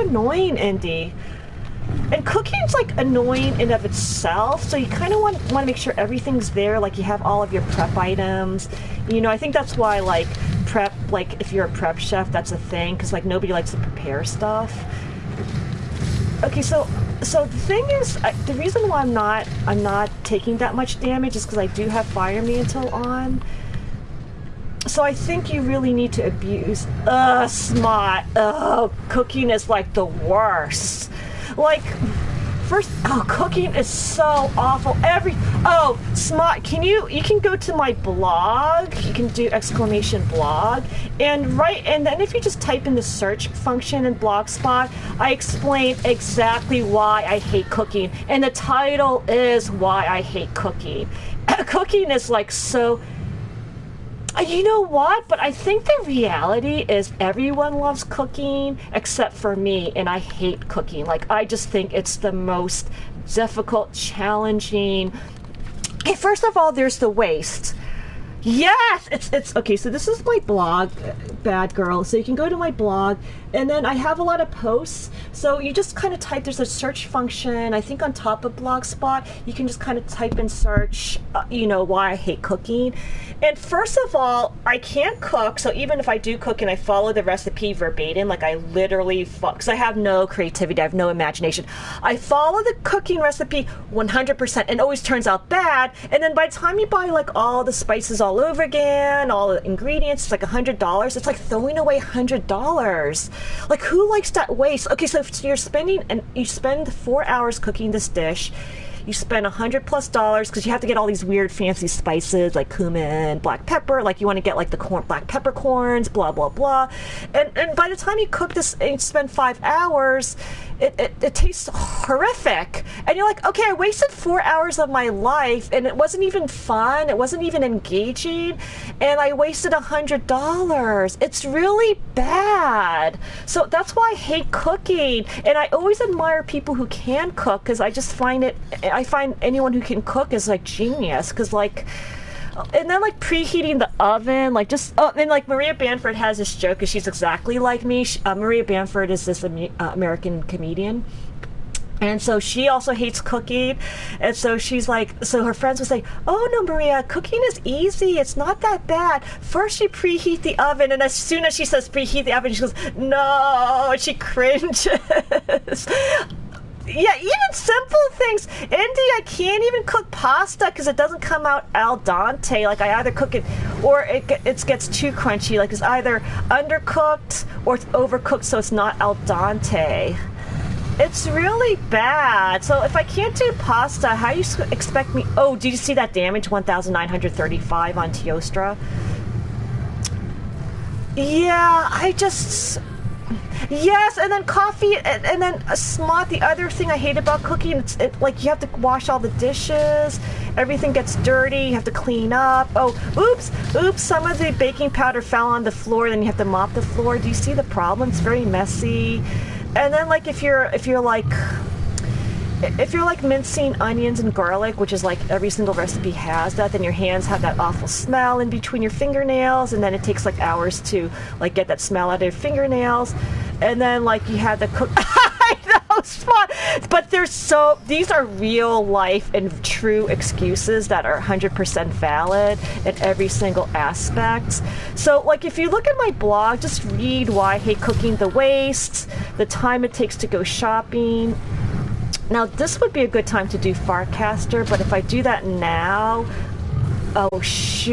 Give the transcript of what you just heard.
annoying, Indy. And cooking's like annoying in of itself, so you kind of want to make sure everything's there, like you have all of your prep items. You know, I think that's why like prep, like if you're a prep chef, that's a thing, because like nobody likes to prepare stuff. Okay, so the thing is, the reason why I'm not taking that much damage is because I do have Fire Mantle on. So I think you really need to abuse. Smart. Cooking is like the worst. Like, first, cooking is so awful. Smart, you can go to my blog, you can do !blog, and then if you just type in the search function in Blogspot, I explain exactly why I hate cooking, and the title is Why I Hate Cooking. Cooking is like so... You know what? But I think the reality is everyone loves cooking except for me, and I hate cooking. Like, I just think it's the most difficult, challenging. Okay, first of all, there's the waste. Yes, it's okay. So this is my blog, Bad Girl. So you can go to my blog, and then I have a lot of posts. So you just kind of type. There's a search function. I think on top of Blogspot, you can just kind of type in search. Why I hate cooking. And first of all, I can't cook. So even if I do cook and I follow the recipe verbatim, like I literally, because I have no creativity, I have no imagination. I follow the cooking recipe 100%, and it always turns out bad. And then by the time you buy like all the spices all over again, all the ingredients, it's like $100. It's like throwing away $100. Like, who likes that waste? Okay, so if you spend 4 hours cooking this dish. You spend $100+ because you have to get all these weird fancy spices like cumin, black pepper, like you want to get like the black peppercorns, blah blah blah, and by the time you cook this and you spend 5 hours, it tastes horrific, and you're like, okay, I wasted 4 hours of my life and it wasn't even fun, it wasn't even engaging, and I wasted $100. It's really bad. So that's why I hate cooking, and I always admire people who can cook, because I just find anyone who can cook is like genius, because like, and then like preheating the oven, like and like Maria Bamford has this joke, because she's exactly like me. Maria Bamford is this American comedian, and so she also hates cooking, and so she's like, so her friends would say, oh no, Maria, cooking is easy, it's not that bad. First you preheat the oven, and as soon as she says preheat the oven, she goes, no, and she cringes. Yeah, even simple things. Indy, I can't even cook pasta because it doesn't come out al dente. Like, I either cook it or it gets too crunchy. Like, it's either undercooked or it's overcooked, so it's not al dente. It's really bad. So if I can't do pasta, how do you expect me... Oh, did you see that damage? 1,935 on Teostra? Yeah, I just... Yes, and then coffee, and then smart. The other thing I hate about cooking, like you have to wash all the dishes, everything gets dirty, you have to clean up. Oh, oops, some of the baking powder fell on the floor, then you have to mop the floor. Do you see the problem? It's very messy. And then like if you're like mincing onions and garlic, which is like every single recipe has that, then your hands have that awful smell in between your fingernails, and then it takes like hours to like get that smell out of your fingernails, and then like you have to cook. I know, spot. But these are real life and true excuses that are 100% valid in every single aspect. So like if you look at my blog, just read why I hate cooking, the waste, the time it takes to go shopping. Now, this would be a good time to do Farcaster, but if I do that now, oh shoot.